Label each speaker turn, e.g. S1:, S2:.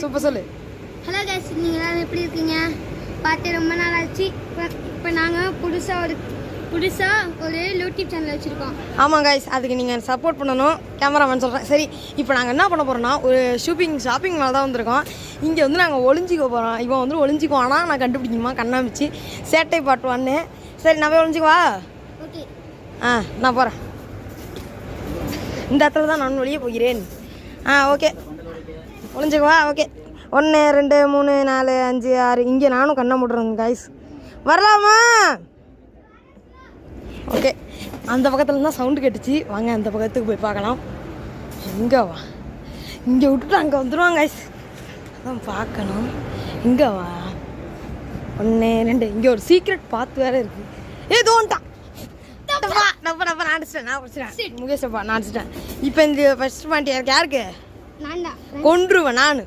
S1: Super சொல்லு.
S2: Hello guys, நீங்கள் எல்லாரும் எப்படி இருக்கீங்க? பார்த்து ரொம்ப நாள் ஆச்சு. இப்போ நாங்கள் புதுசாக ஒரு யூடியூப் சேனல் வச்சுருக்கோம்.
S1: ஆமாம் கைஸ், அதுக்கு நீங்கள் சப்போர்ட் பண்ணணும். கேமராமேன் சொல்கிறேன். சரி, இப்போ நாங்கள் என்ன பண்ண போகிறோம்னா ஒரு ஷாப்பிங் மேலே தான் வந்திருக்கோம். இங்கே வந்து நாங்கள் ஒளிஞ்சிக்க போகிறோம். இவன் வந்து ஒளிஞ்சிக்குவானா நான் கண்டுபிடிக்குமா கண்ணாமிச்சு சேட்டை பாட்டுவான்னு. சரி, நான் போய் ஒளிஞ்சிக்குவா?
S2: ஓகே.
S1: நான் போகிறேன். இந்த இடத்துல தான் நான் வெளியே போகிறேன். ஓகே, ஒளிஞ்சிக்குவா? ஓகே. 1 2 3 4 5 6 இங்கே நானும் கண்ணை மூடுறேங்க கைஸ். வரலாமா? ஓகே, அந்த பக்கத்தில் தான் சவுண்டு கேட்டுச்சு. வாங்க அந்த பக்கத்துக்கு போய் பார்க்கலாம். எங்கே வா, இங்கே விட்டுட்டு அங்கே வந்துடுவாங்க கைஸ். அதான் பார்க்கணும். இங்கே வா. 1 2 இங்கே ஒரு சீக்ரெட் பாத்து வேறு இருக்குது. தோன்ட்டான். நான் அடிச்சிட்டேன். முகேஷப்பா நான் அடிச்சிட்டேன். இப்போ இந்த ஃபர்ஸ்ட் பாயிண்ட் யாருக்கு?
S2: நான் தான்
S1: கொன்றுவேன் நான்.